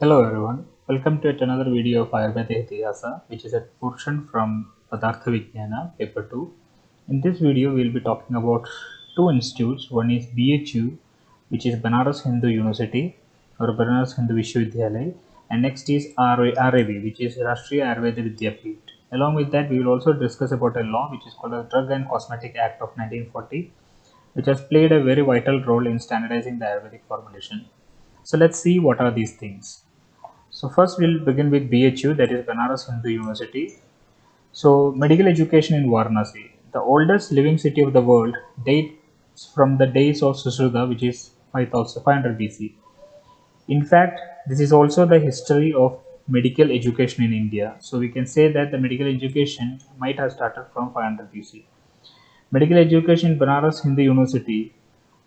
Hello everyone, welcome to yet another video of Ayurveda Itihasa, which is a portion from Padartha Vijnana, paper 2. In this video, we will be talking about two institutes. One is BHU, which is Banaras Hindu University or Banaras Hindu Vishwavidyalaya, and next is RAV, which is Rashtriya Ayurveda Vidyapeeth. Along with that, we will also discuss about a law which is called the Drug and Cosmetic Act of 1940, which has played a very vital role in standardizing the Ayurvedic formulation. So let's see what are these things. So first we'll begin with BHU, that is Banaras Hindu University. So medical education in Varanasi, the oldest living city of the world, dates from the days of Sushruta, which is 5500 BC. In fact, this is also the history of medical education in India. So we can say that the medical education might have started from 500 BC. Medical education in Banaras Hindu University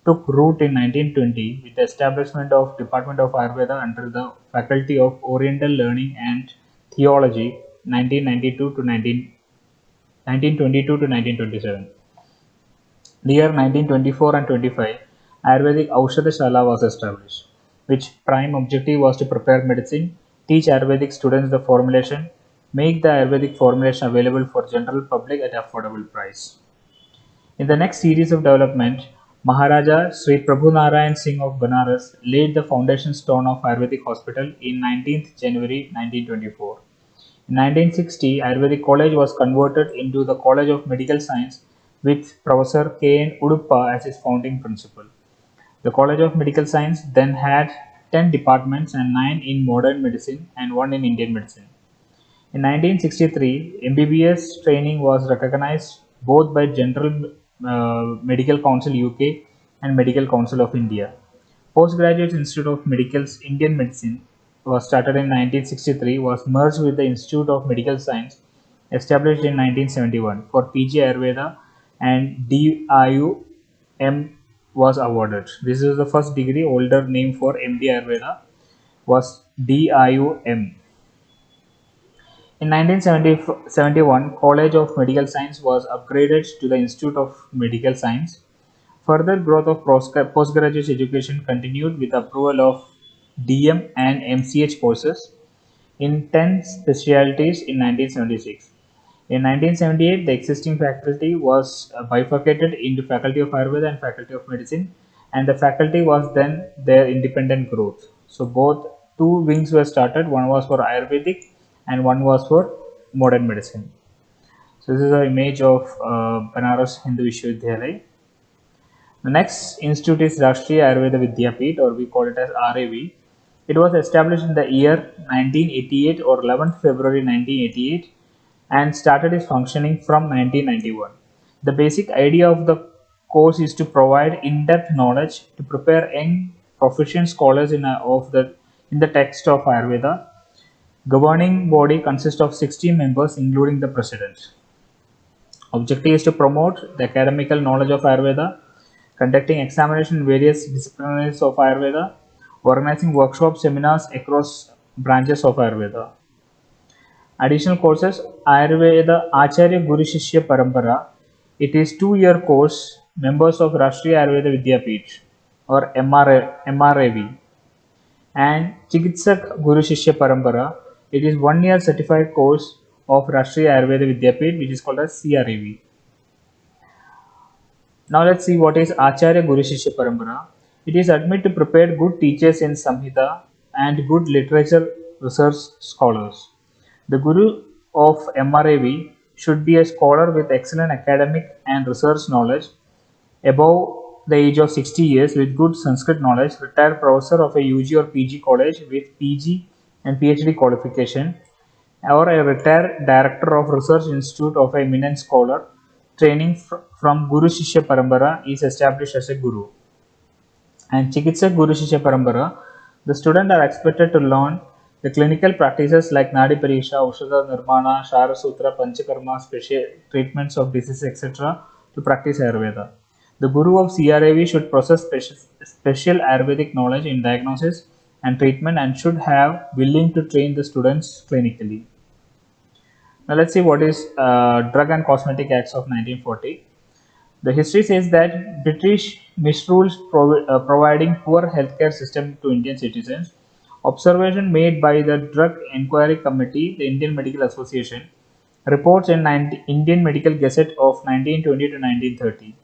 took root in 1920 with the establishment of Department of Ayurveda under the Faculty of Oriental Learning and Theology 1922 to 1927. The year 1924 and 25, Ayurvedic Aushadha was established, which prime objective was to prepare medicine, teach Ayurvedic students the formulation, make the Ayurvedic formulation available for general public at affordable price. In the next series of development, Maharaja Sri Prabhu Narayan Singh of Banaras laid the foundation stone of Ayurvedic Hospital in 19th January 1924. In 1960, Ayurvedic College was converted into the College of Medical Science with Professor K.N. Uduppa as its founding principal. The College of Medical Science then had 10 departments and 9 in modern medicine and 1 in Indian medicine. In 1963, MBBS training was recognized both by General Medical Council UK and Medical Council of India. Postgraduate Institute of Medical's Indian Medicine was started in 1963, was merged with the Institute of Medical Science established in 1971 for PG Ayurveda, and DIUM was awarded. This is the first degree. Older name for MD Ayurveda was DIUM. In 1971, College of Medical Science was upgraded to the Institute of Medical Science. Further growth of postgraduate education continued with approval of DM and MCH courses in 10 specialties in 1976. In 1978, the existing faculty was bifurcated into Faculty of Ayurveda and Faculty of Medicine, and the faculty was then their independent growth. So both two wings were started. One was for Ayurvedic and one was for modern medicine. So this is an image of Banaras Hindu Vishwavidyalaya. The next institute is Rashtriya Ayurveda Vidyapeeth, or we call it as RAV. It was established in the year 1988 or 11th February 1988 and started its functioning from 1991. The basic idea of the course is to provide in-depth knowledge to prepare young proficient scholars in the text of Ayurveda. Governing body consists of 60 members including the president. Objective is to promote the academical knowledge of Ayurveda, conducting examination in various disciplines of Ayurveda, organizing workshops, seminars across branches of Ayurveda. Additional courses: Ayurveda Acharya Guru Shishya Parampara. It is 2-year course. Members of Rashtriya Ayurveda Vidyapeeth or MRAV, and Chikitsak Guru Shishya Parampara. It is 1-year certified course of Rashtriya Ayurveda Vidyapeeth, which is called as CRAV. Now let's see what is Acharya Guru Shishya Parampara. It is admitted to prepare good teachers in Samhita and good literature research scholars. The Guru of MRAV should be a scholar with excellent academic and research knowledge, above the age of 60 years, with good Sanskrit knowledge, retired professor of a UG or PG college with PG and PhD qualification, or a retired director of research institute of a eminent scholar. Training from Guru Shishya Parampara is established as a Guru. And Chikitsak Guru Shishya Parampara, the students are expected to learn the clinical practices like Nadi Pariksha, Aushadha Nirmana, Shara Sutra, Panchakarma, special treatments of diseases, etc. to practice Ayurveda. The Guru of CRAV should possess special Ayurvedic knowledge in diagnosis and treatment and should have willing to train the students clinically. Now let's see what is Drug and Cosmetic Acts of 1940. The history says that British misrules providing poor healthcare system to Indian citizens. Observation made by the Drug Enquiry Committee, the Indian Medical Association, reports in Indian Medical Gazette of 1920 to 1930.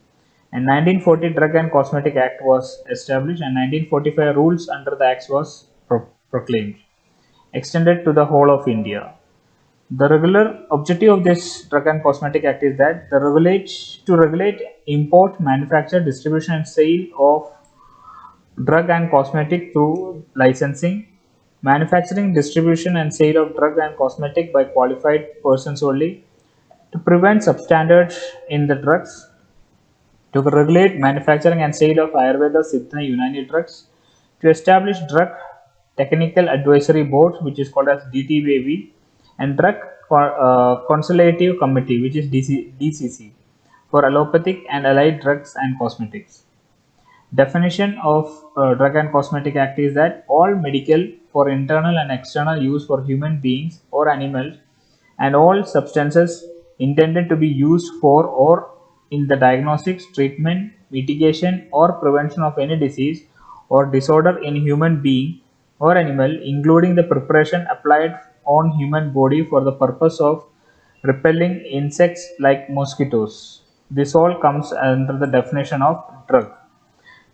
And 1940 Drug and Cosmetic Act was established, and 1945 rules under the Act was proclaimed, extended to the whole of India. The regular objective of this Drug and Cosmetic Act is that to regulate import, manufacture, distribution, and sale of drug and cosmetic through licensing, manufacturing, distribution, and sale of drug and cosmetic by qualified persons only, to prevent substandards in the drugs, to regulate manufacturing and sale of Ayurveda, Siddha, Unani drugs, to establish drug technical advisory board, which is called as DTBAB, and drug consultative committee, which is DCC, for allopathic and allied drugs and cosmetics. Definition of Drug and Cosmetic Act is that all medical for internal and external use for human beings or animals, and all substances intended to be used for or in the diagnostics, treatment, mitigation, or prevention of any disease or disorder in human being or animal, including the preparation applied on human body for the purpose of repelling insects like mosquitoes. This all comes under the definition of drug.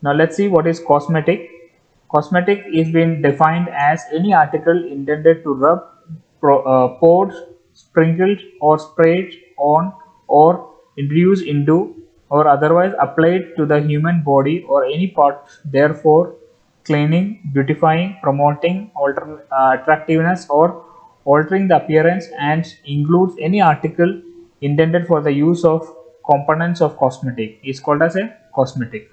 Now let's see what is cosmetic. Cosmetic is being defined as any article intended to rub, poured, sprinkled, or sprayed on, or introduced into, or otherwise applied to the human body or any part, therefore cleaning, beautifying, promoting attractiveness, or altering the appearance, and includes any article intended for the use of components of cosmetic, is called as a cosmetic.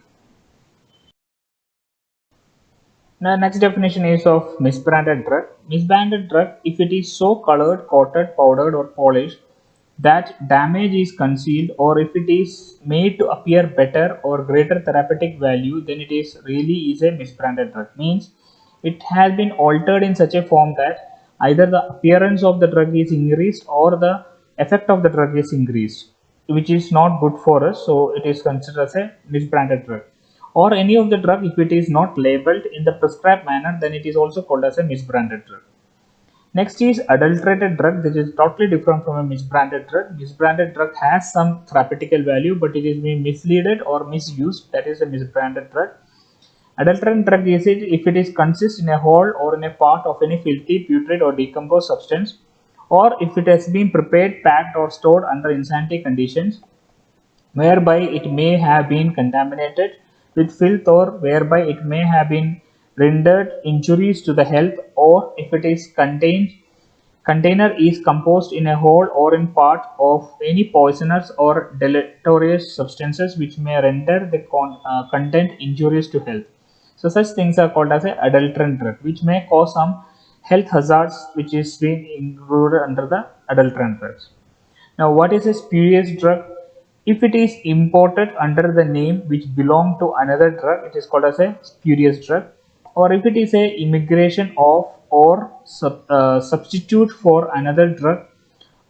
Now, next definition is of misbranded drug. Misbranded drug, if it is so colored, coated, powdered, or polished that damage is concealed, or if it is made to appear better or greater therapeutic value, then it is really is a misbranded drug. Means it has been altered in such a form that either the appearance of the drug is increased or the effect of the drug is increased, which is not good for us. So it is considered as a misbranded drug. Or any of the drug, if it is not labeled in the prescribed manner, then it is also called as a misbranded drug. Next is adulterated drug. This is totally different from a misbranded drug. Misbranded drug has some therapeutical value, but it is being misleaded or misused. That is a misbranded drug. Adulterated drug is it if it is consists in a whole or in a part of any filthy, putrid, or decomposed substance, or if it has been prepared, packed, or stored under insanitary conditions, whereby it may have been contaminated with filth, or whereby it may have been rendered injuries to the health, or if it is container is composed in a whole or in part of any poisonous or deleterious substances which may render the content injurious to health. So such things are called as a adulterant drug, which may cause some health hazards, which is being included under the adulterant drugs. Now, what is a spurious drug? If it is imported under the name which belong to another drug, it is called as a spurious drug. Or if it is a immigration of or substitute for another drug,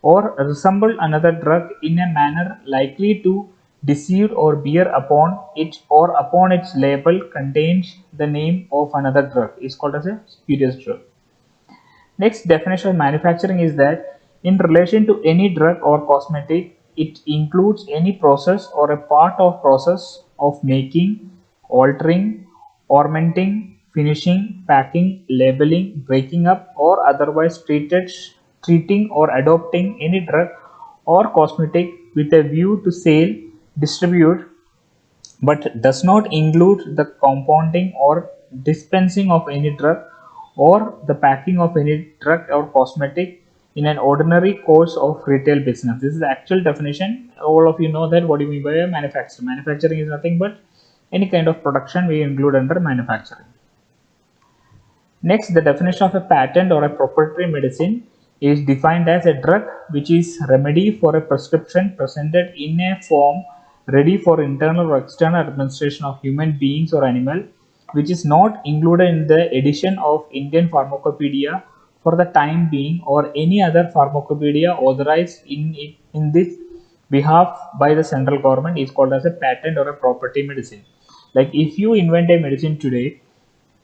or resemble another drug in a manner likely to deceive or bear upon it or upon its label contains the name of another drug, is called as a spurious drug. Next definition of manufacturing is that in relation to any drug or cosmetic, it includes any process or a part of process of making, altering, ornamenting, finishing, packing, labeling, breaking up, or otherwise treating or adopting any drug or cosmetic with a view to sale, distribute, but does not include the compounding or dispensing of any drug or the packing of any drug or cosmetic in an ordinary course of retail business. This is the actual definition. All of you know that what do you mean by a manufacturer. Manufacturing is nothing but any kind of production we include under manufacturing. Next, the definition of a patent or a proprietary medicine is defined as a drug which is remedy for a prescription presented in a form ready for internal or external administration of human beings or animal, which is not included in the edition of Indian Pharmacopoeia for the time being or any other pharmacopoeia authorized in this behalf by the central government, is called as a patent or a property medicine. Like if you invent a medicine today,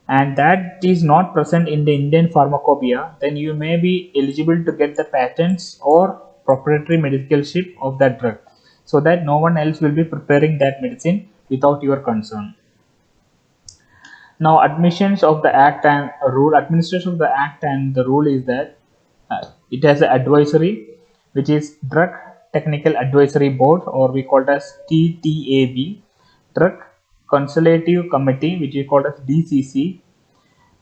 and that is not present in the Indian pharmacopoeia, then you may be eligible to get the patents or proprietary medicineship of that drug, so that no one else will be preparing that medicine without your concern. Now, admissions of the act and rule, administration of the act and the rule is that it has an advisory, which is Drug Technical Advisory Board, or we call it as TTAB, Drug Consultative Committee, which is called as DCC.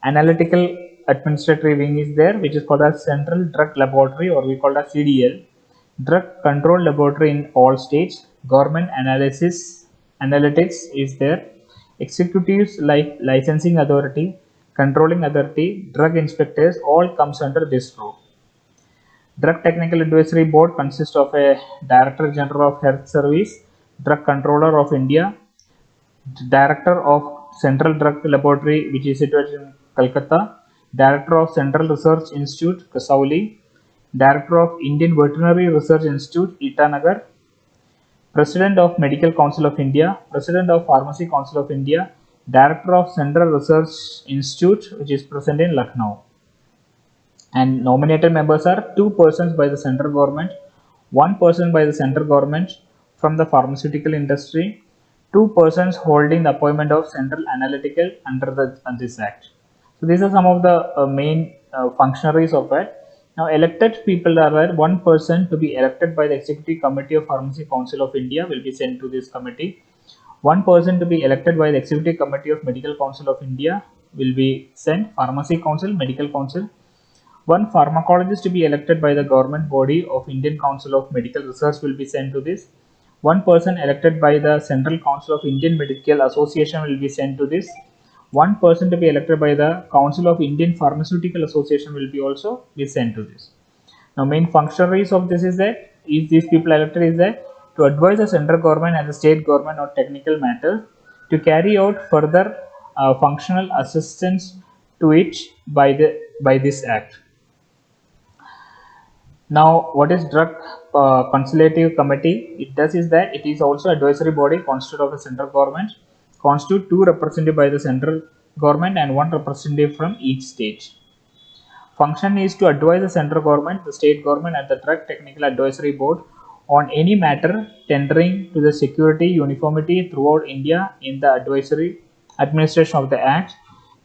Analytical Administrative Wing is there, which is called as Central Drug Laboratory, or we call it as CDL. Drug Control Laboratory in all states. Government Analytics is there. Executives like Licensing Authority, Controlling Authority, Drug Inspectors, all comes under this rule. Drug Technical Advisory Board consists of a Director General of Health Service, Drug Controller of India, Director of Central Drug Laboratory, which is situated in Calcutta, Director of Central Research Institute, Kasauli, Director of Indian Veterinary Research Institute, Itanagar, President of Medical Council of India, President of Pharmacy Council of India, Director of Central Research Institute, which is present in Lucknow. And nominated members are 2 persons by the central government, 1 person by the central government from the pharmaceutical industry, 2 persons holding the appointment of central analytical under this act. So these are some of the main functionaries of it. Now, elected people are there. 1 person to be elected by the Executive Committee of Pharmacy Council of India will be sent to this committee. 1 person to be elected by the Executive Committee of Medical Council of India will be sent. Pharmacy Council, Medical Council. 1 pharmacologist to be elected by the government body of Indian Council of Medical Research will be sent to this. 1 person elected by the Central Council of Indian Medical Association will be sent to this. 1 person to be elected by the Council of Indian Pharmaceutical Association will be also be sent to this. Now, main functionaries of this is that, if these people elected is that, to advise the central government and the state government on technical matters, to carry out further functional assistance to it by this act. Now, what is Drug Consultative Committee? It does is that it is also advisory body constituted of the central government, constitute 2 represented by the central government and 1 representative from each state. Function is to advise the central government, the state government and the Drug Technical Advisory Board on any matter tendering to the security uniformity throughout India in the advisory administration of the Act.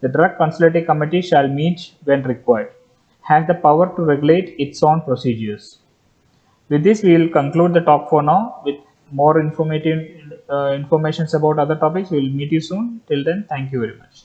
The Drug Consultative Committee shall meet when required, has the power to regulate its own procedures. With this, we will conclude the talk for now. With more information about other topics, we will meet you soon. Till then, thank you very much.